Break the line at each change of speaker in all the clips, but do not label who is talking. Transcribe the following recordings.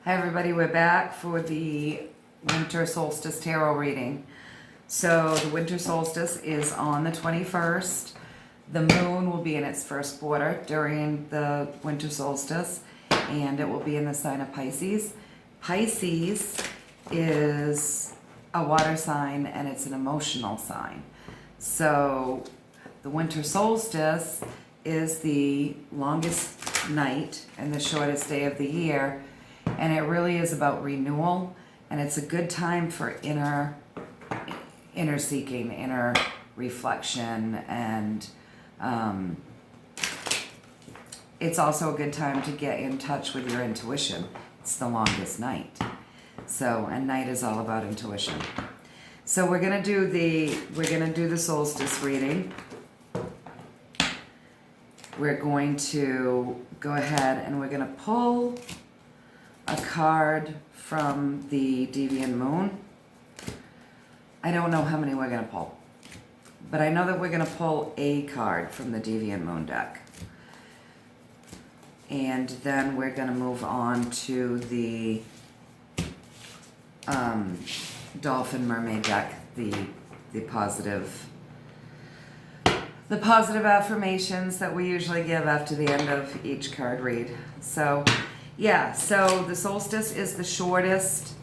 Hi everybody, we're back for the winter solstice tarot reading. So the winter solstice is on the 21st. The moon will be in its first quarter during the winter solstice, and it will be in the sign of Pisces. Pisces is a water sign and it's an emotional sign. So the winter solstice is the longest night and the shortest day of the year. And it really is about renewal, and it's a good time for inner seeking, inner reflection, and it's also a good time to get in touch with your intuition. It's the longest night. So, and night is all about intuition. So we're gonna do the solstice reading. We're going to go ahead and we're gonna pull a card from the Deviant Moon. I don't know how many we're going to pull, but I know that we're going to pull a card from the Deviant Moon deck. And then we're going to move on to the Dolphin Mermaid deck, the positive affirmations that we usually give after the end of each card read. So yeah, so the solstice is the shortest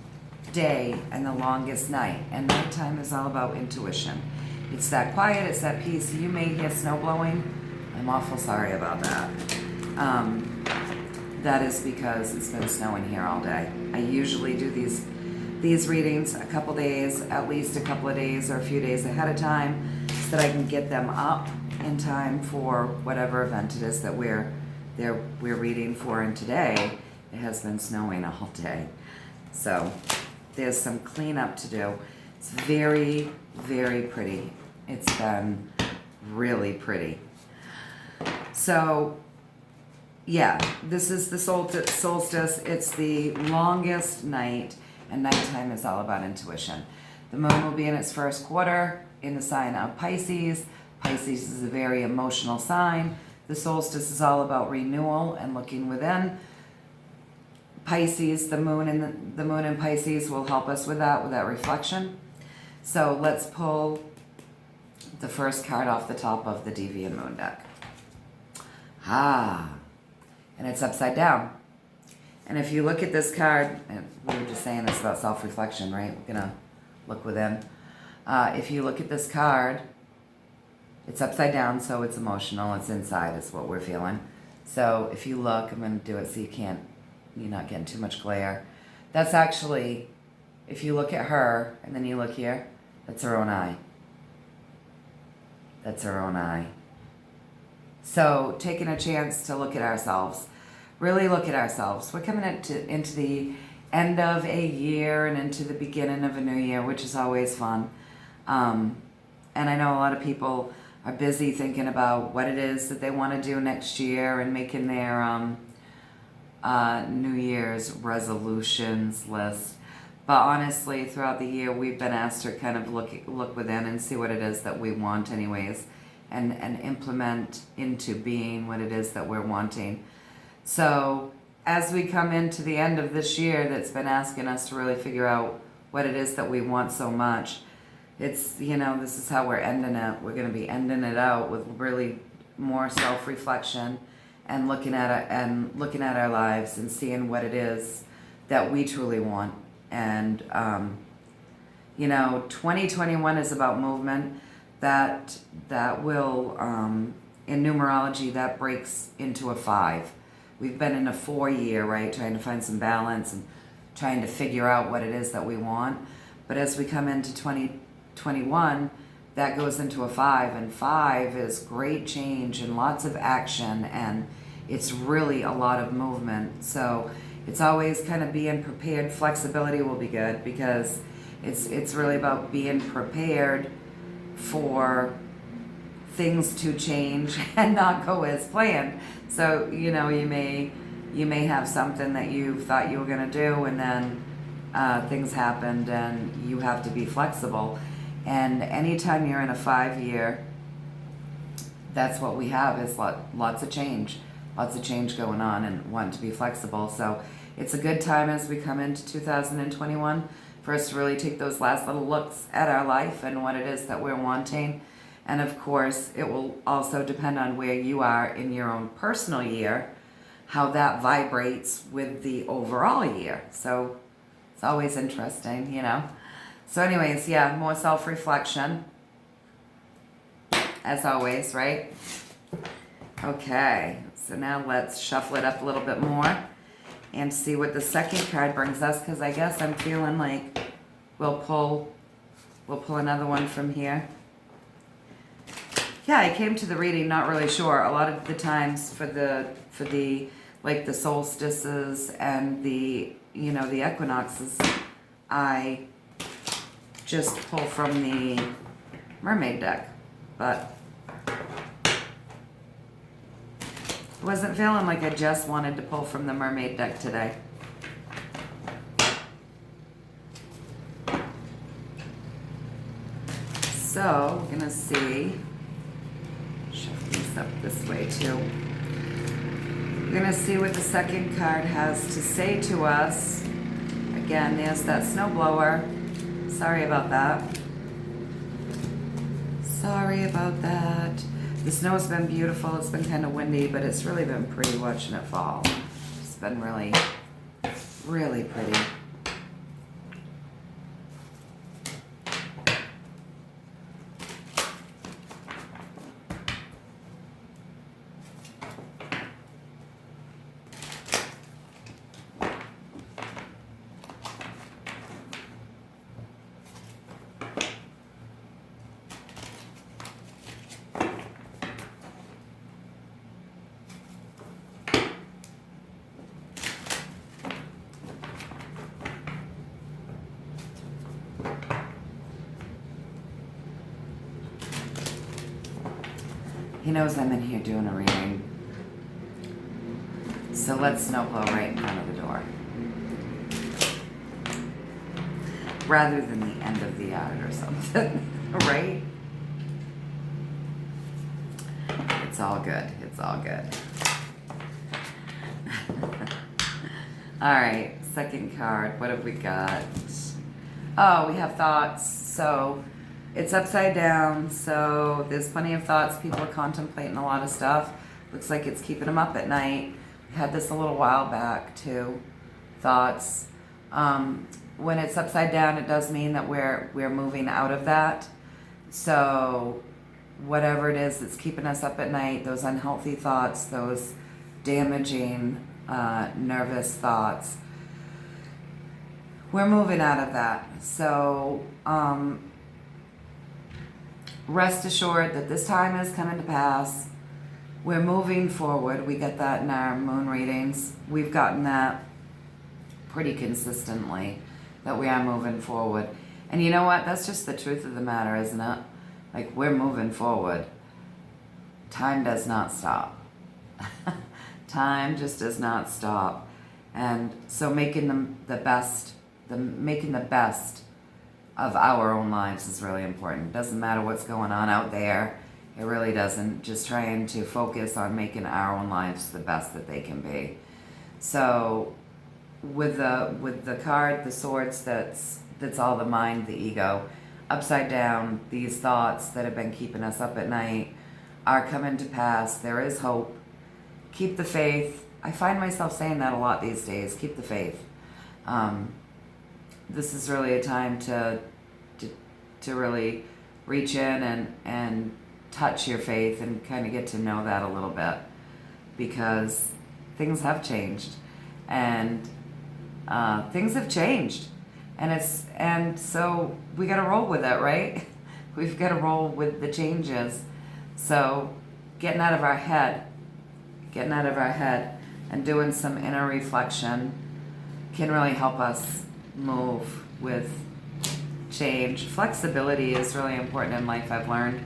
day and the longest night, and nighttime is all about intuition. It's that quiet, it's that peace. You may hear snow blowing. I'm awful sorry about that. That is because it's been snowing here all day. I usually do these readings a couple days, at least a couple of days or a few days ahead of time, so that I can get them up in time for whatever event it is that we're reading for. And today it has been snowing all day, so there's some cleanup to do. It's very, very pretty. It's been really pretty. So yeah, this is the solstice. It's the longest night, and nighttime is all about intuition. The moon will be in its first quarter in the sign of Pisces. Pisces is a very emotional sign. The solstice is all about renewal and looking within. Pisces, the moon in Pisces will help us with that reflection. So let's pull the first card off the top of the Deviant Moon deck. And it's upside down. And if you look at this card, and we were just saying this about self-reflection, right? We're gonna look within. If you look at this card, it's upside down, so it's emotional. It's inside, is what we're feeling. So if you look, I'm gonna do it so you're not getting too much glare. That's actually, if you look at her and then you look here, that's her own eye. That's her own eye. So taking a chance to look at ourselves, really look at ourselves. We're coming into the end of a year and into the beginning of a new year, which is always fun. And I know a lot of people are busy thinking about what it is that they want to do next year and making their New Year's resolutions list. But honestly, throughout the year, we've been asked to kind of look within and see what it is that we want anyways, and implement into being what it is that we're wanting. So as we come into the end of this year that's been asking us to really figure out what it is that we want so much, it's, this is how we're ending it. We're going to be ending it out with really more self-reflection and looking at our lives and seeing what it is that we truly want. And 2021 is about movement. That will in numerology that breaks into a 5. We've been in a 4-year, right, trying to find some balance and trying to figure out what it is that we want. But as we come into 2021, that goes into a 5, and 5 is great change and lots of action, and it's really a lot of movement. So it's always kind of being prepared. Flexibility will be good because it's really about being prepared for things to change and not go as planned. So you may have something that you thought you were going to do, and then things happened, and you have to be flexible. And anytime you're in a 5-year, that's what we have, is lots of change going on, and want to be flexible. So it's a good time as we come into 2021 for us to really take those last little looks at our life and what it is that we're wanting. And of course, it will also depend on where you are in your own personal year, how that vibrates with the overall year. So it's always interesting, you know. So anyways, yeah, more self-reflection, as always, right? Okay, so now let's shuffle it up a little bit more and see what the second card brings us, because I guess I'm feeling like we'll pull another one from here. Yeah, I came to the reading not really sure. A lot of the times for the like the solstices and the, you know, the equinoxes, I just pull from the mermaid deck, but I wasn't feeling like I just wanted to pull from the mermaid deck today. So we're gonna see, shuffle these up this way too. We're gonna see what the second card has to say to us. Again, there's that snowblower. Sorry about that. Sorry about that. The snow's been beautiful. It's been kind of windy, but it's really been pretty watching it fall. It's been really, really pretty. He knows I'm in here doing a reading. So let's snowblow right in front of the door. Rather than the end of the yard or something, right? It's all good. It's all good. All right, second card. What have we got? Oh, we have thoughts. So it's upside down, so there's plenty of thoughts. People are contemplating a lot of stuff. Looks like it's keeping them up at night. We had this a little while back too. Thoughts. When it's upside down, it does mean that we're moving out of that. So whatever it is that's keeping us up at night, those unhealthy thoughts, those damaging, nervous thoughts, we're moving out of that. So rest assured that this time is coming to pass. We're moving forward. We get that in our moon readings. We've gotten that pretty consistently, that we are moving forward. And you know what? That's just the truth of the matter, isn't it? Like, we're moving forward. Time does not stop. Time just does not stop. And so making the best of our own lives is really important. Doesn't matter what's going on out there. It really doesn't. Just trying to focus on making our own lives the best that they can be. So with the card, the swords, that's all the mind, the ego. Upside down, these thoughts that have been keeping us up at night are coming to pass. There is hope. Keep the faith. I find myself saying that a lot these days. Keep the faith. This is really a time to really reach in and touch your faith and kind of get to know that a little bit, because things have changed, and and so we got to roll with it, right? We've got to roll with the changes. So getting out of our head and doing some inner reflection can really help us move with change. Flexibility is really important in life, I've learned.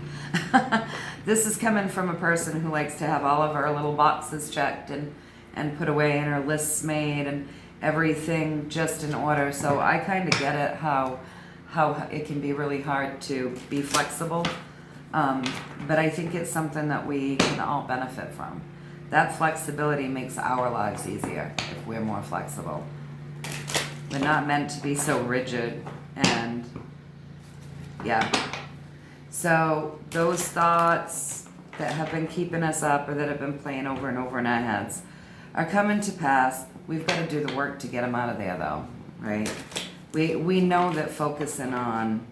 This is coming from a person who likes to have all of her little boxes checked and put away and her lists made and everything just in order. So I kind of get it, how it can be really hard to be flexible. But I think it's something that we can all benefit from. That flexibility makes our lives easier if we're more flexible. We're not meant to be so rigid, and yeah. So those thoughts that have been keeping us up or that have been playing over and over in our heads are coming to pass. We've got to do the work to get them out of there, though, right? We know that focusing on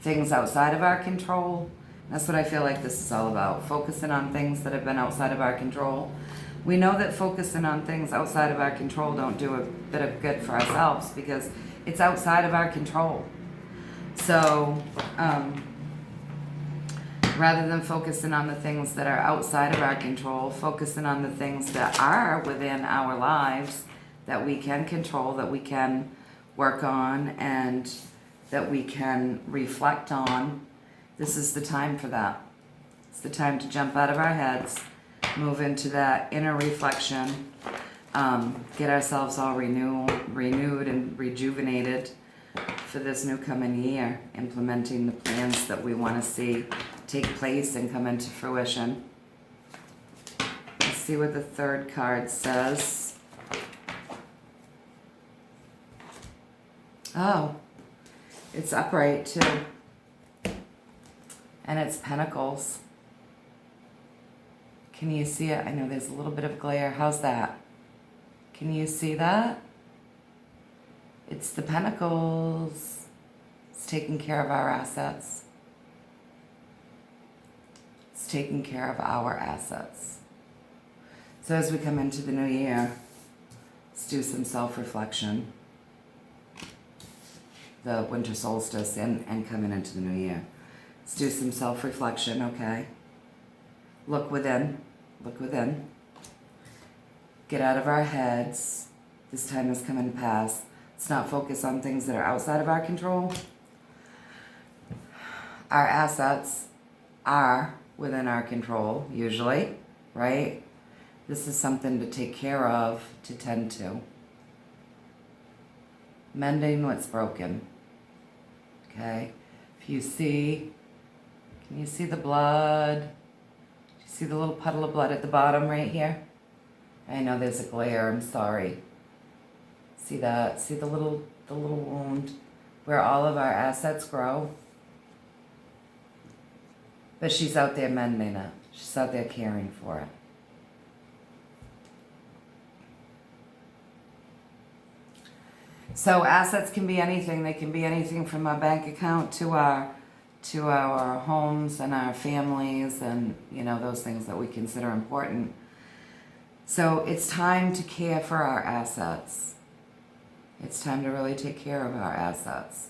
things outside of our control, that's what I feel like this is all about. Focusing on things that have been outside of our control. We know that focusing on things outside of our control don't do a bit of good for ourselves because it's outside of our control. So, rather than focusing on the things that are outside of our control, focusing on the things that are within our lives that we can control, that we can work on, and that we can reflect on, this is the time for that. It's the time to jump out of our heads, move into that inner reflection, get ourselves all renewed and rejuvenated for this new coming year, implementing the plans that we want to see take place and come into fruition. Let's see what the third card says. Oh, it's upright too. And it's pentacles. Can you see it? I know there's a little bit of glare. How's that? Can you see that? It's the pentacles. It's taking care of our assets. It's taking care of our assets. So as we come into the new year, let's do some self-reflection. The winter solstice and coming into the new year. Let's do some self-reflection, okay? Look within. Look within. Get out of our heads. This time is coming to pass. Let's not focus on things that are outside of our control. Our assets are within our control, usually, right? This is something to take care of, to tend to. Mending what's broken. Okay? If you see, can you see the blood? Do you see the little puddle of blood at the bottom right here? I know there's a glare, I'm sorry. See that? See the little wound where all of our assets grow? But she's out there mending it. She's out there caring for it. So assets can be anything. They can be anything from our bank account to our homes and our families and, you know, those things that we consider important. So it's time to care for our assets. It's time to really take care of our assets.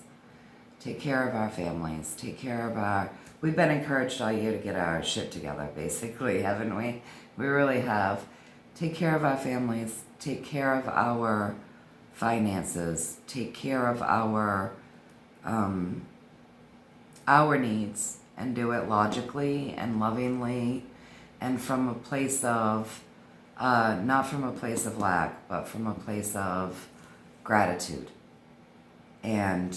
Take care of our families. Take care of our... We've been encouraged all year to get our shit together, basically, haven't we? We really have. Take care of our families. Take care of our finances. Take care of our needs, and do it logically and lovingly and from a place of, not from a place of lack, but from a place of gratitude. And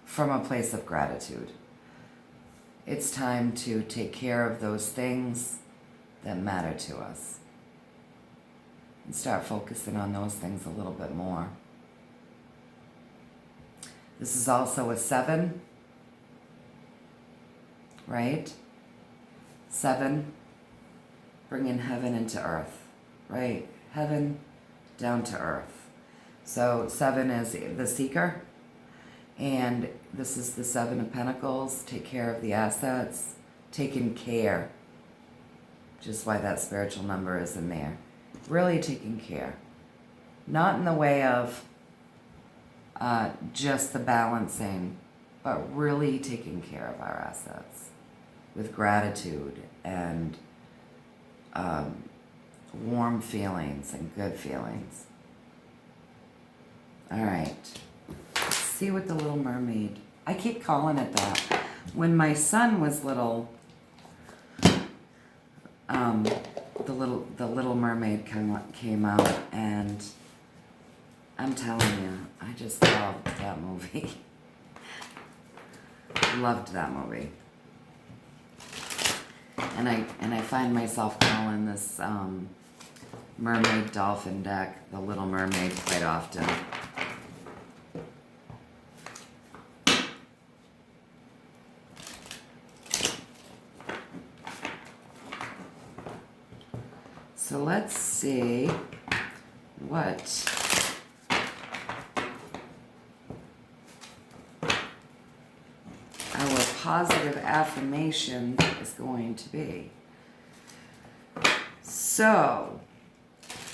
from a place of gratitude. It's time to take care of those things that matter to us. And start focusing on those things a little bit more. This is also a 7, right? 7, bringing heaven into earth, right? Heaven down to earth. So 7 is the seeker, and this is the 7 of Pentacles. Take care of the assets, taking care, which is why that spiritual number is in there. Really taking care. Not in the way of just the balancing, but really taking care of our assets with gratitude and warm feelings and good feelings. All right. Let's see what the Little Mermaid... I keep calling it that. When my son was little, the Little Mermaid came out, and I'm telling you, I just loved that movie. Loved that movie. And I find myself calling this mermaid dolphin deck the Little Mermaid quite often. So let's see what our positive affirmation is going to be. So,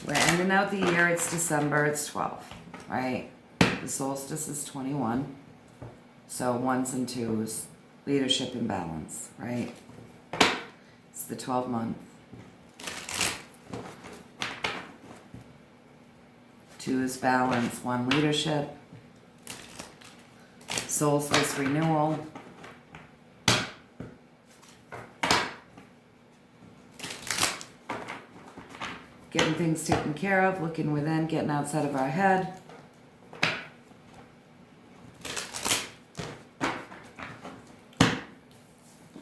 we're ending out the year, it's December, it's 12, right? The solstice is 21. So ones and twos, leadership and balance, right? It's the 12th month. 2 is balance, 1 leadership. Solstice renewal. Getting things taken care of, looking within, getting outside of our head.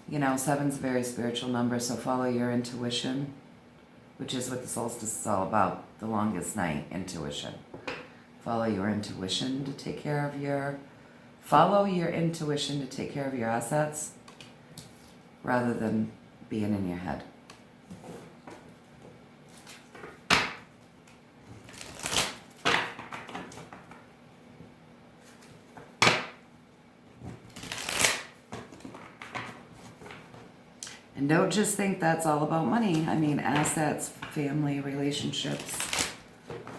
You know, 7's a very spiritual number, so follow your intuition, which is what the solstice is all about, the longest night, intuition. Follow your intuition to take care of your, assets rather than being in your head. And don't just think that's all about money. I mean, assets, family, relationships.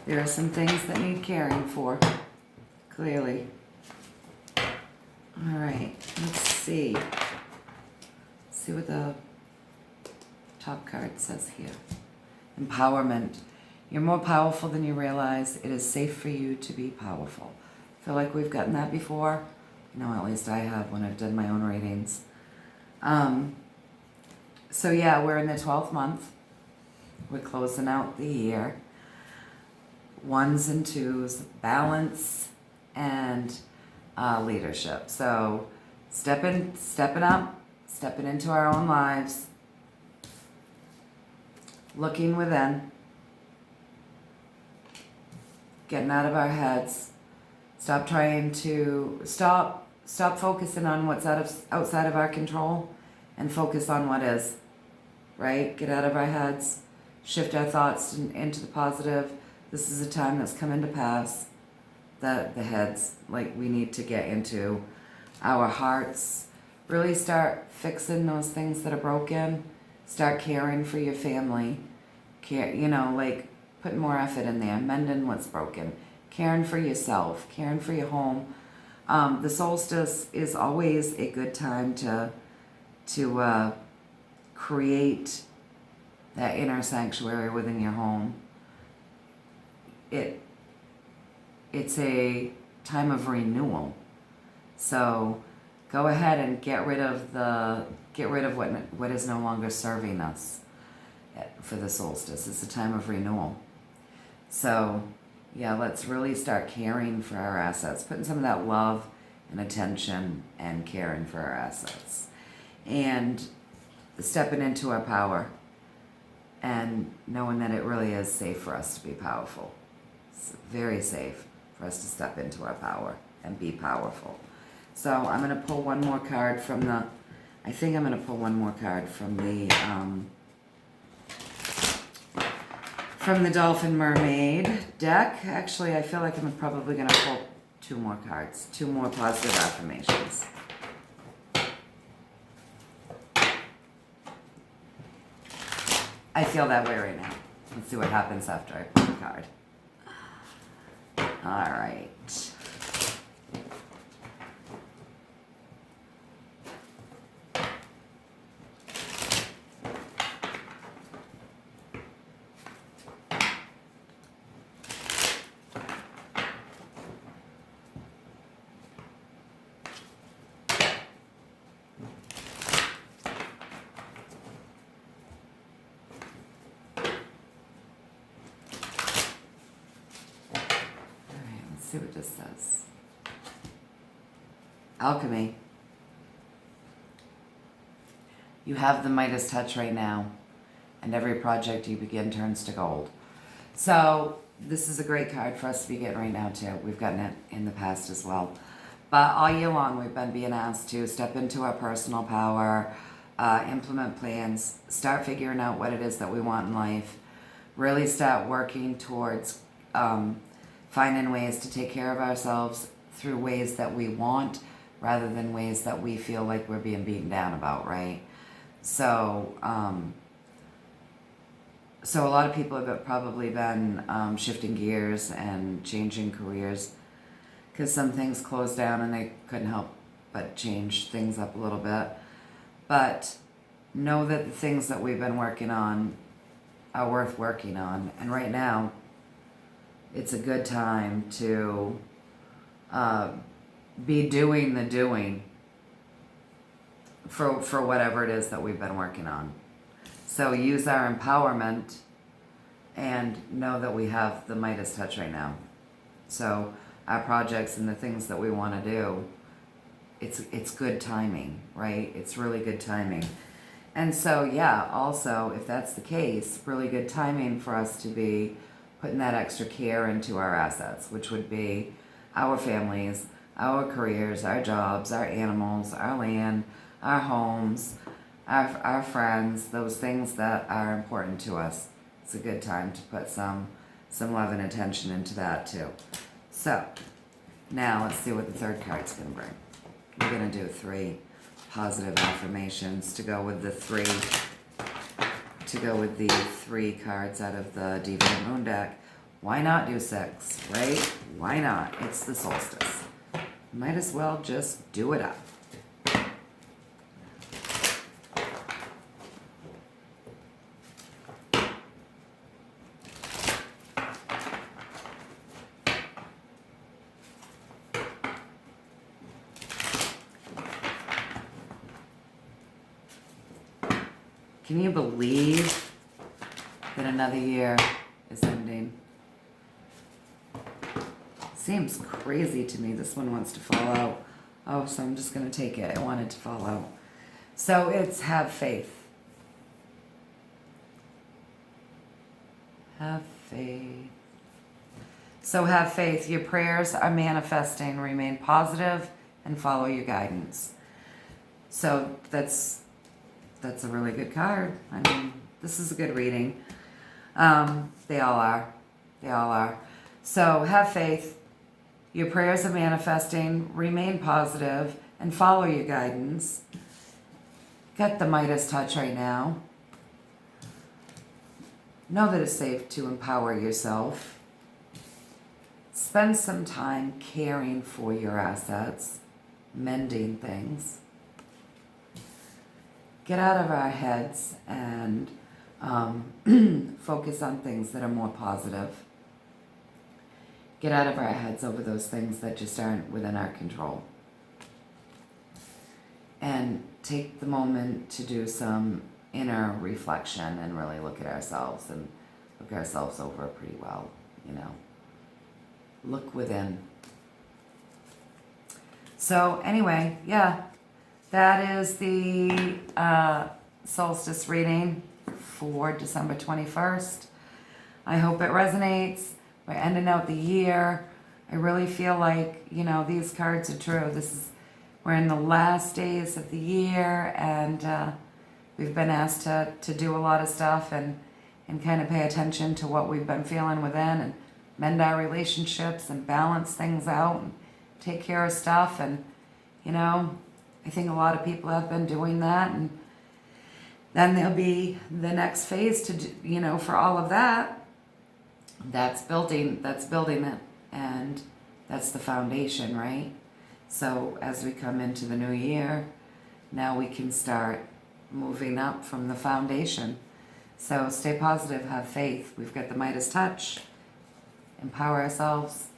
There are some things that need caring for, clearly. All right, let's see. Let's see what the top card says here. Empowerment. You're more powerful than you realize. It is safe for you to be powerful. I feel like we've gotten that before. You know, at least I have when I've done my own readings. So yeah, we're in the 12th month. We're closing out the year. 1s and 2s, balance and leadership. So stepping up, stepping into our own lives, looking within, getting out of our heads. Stop focusing on what's outside of our control and focus on what is, right? Get out of our heads, shift our thoughts into the positive. This is a time that's coming to pass that the heads, like, we need to get into our hearts, really start fixing those things that are broken, start caring for your family, like putting more effort in there, mending what's broken, caring for yourself, caring for your home. The solstice is always a good time to create that inner sanctuary within your home. It's a time of renewal. So go ahead and get rid of what is no longer serving us for the solstice. It's a time of renewal. So yeah, let's really start caring for our assets, putting some of that love and attention and caring for our assets. And stepping into our power and knowing that it really is safe for us to be powerful. It's very safe for us to step into our power and be powerful. So I'm going to pull one more card from the Dolphin Mermaid deck. Actually, I feel like I'm probably going to pull 2 more cards, 2 more positive affirmations. I feel that way right now. Let's see what happens after I pull the card. All right. See what this says. Alchemy. You have the Midas touch right now, and every project you begin turns to gold. So this is a great card for us to be getting right now too. We've gotten it in the past as well. But all year long, we've been being asked to step into our personal power, implement plans, start figuring out what it is that we want in life, really start working towards finding ways to take care of ourselves through ways that we want rather than ways that we feel like we're being beaten down about, right? So, so a lot of people have probably been shifting gears and changing careers because some things closed down and they couldn't help but change things up a little bit. But know that the things that we've been working on are worth working on. And right now, it's a good time to be doing the doing for whatever it is that we've been working on. So use our empowerment and know that we have the Midas touch right now. So our projects and the things that we want to do, it's good timing, right? It's really good timing. And so, yeah, also, if that's the case, really good timing for us to be putting that extra care into our assets, which would be our families, our careers, our jobs, our animals, our land, our homes, our friends, those things that are important to us. It's a good time to put some love and attention into that too. So, now let's see what the third card's going to bring. We're going to do 3 positive affirmations to go with the 3 cards out of the Diva of the Moon deck. Why not do 6, right? Why not? It's the solstice. Might as well just do it up. Can you believe that another year is ending? Seems crazy to me. This one wants to fall out. Oh, so I'm just going to take it. I want it to fall out. So it's have faith. Have faith. So have faith. Your prayers are manifesting. Remain positive and follow your guidance. So that's a really good card. I mean, this is a good reading. They all are. They all are. So have faith. Your prayers are manifesting. Remain positive and follow your guidance. Get the Midas touch right now. Know that it's safe to empower yourself. Spend some time caring for your assets, mending things. Get out of our heads and focus on things that are more positive. Get out of our heads over those things that just aren't within our control. And take the moment to do some inner reflection and really look at ourselves and look ourselves over pretty well, you know. Look within. So anyway, yeah, that is the solstice reading for December 21st. I hope it resonates. We're ending out the year. I really feel like, you know, these cards are true. We're in the last days of the year, and we've been asked to do a lot of stuff and kind of pay attention to what we've been feeling within and mend our relationships and balance things out and take care of stuff. And, you know, I think a lot of people have been doing that, and then there'll be the next phase to do, you know, for all of that. That's building it, and that's the foundation, right? So as we come into the new year, now we can start moving up from the foundation. So stay positive, have faith. We've got the Midas touch. Empower ourselves,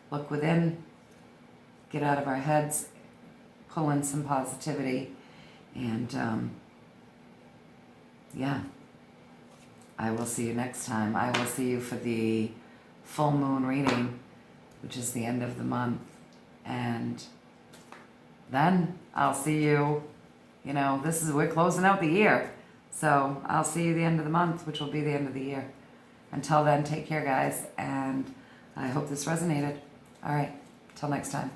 look within, get out of our heads, pull in some positivity, and yeah. I will see you next time. I will see you for the full moon reading, which is the end of the month. And then I'll see you You know, we're closing out the year. So I'll see you the end of the month, which will be the end of the year. Until then, take care, guys, and I hope this resonated. All right, till next time.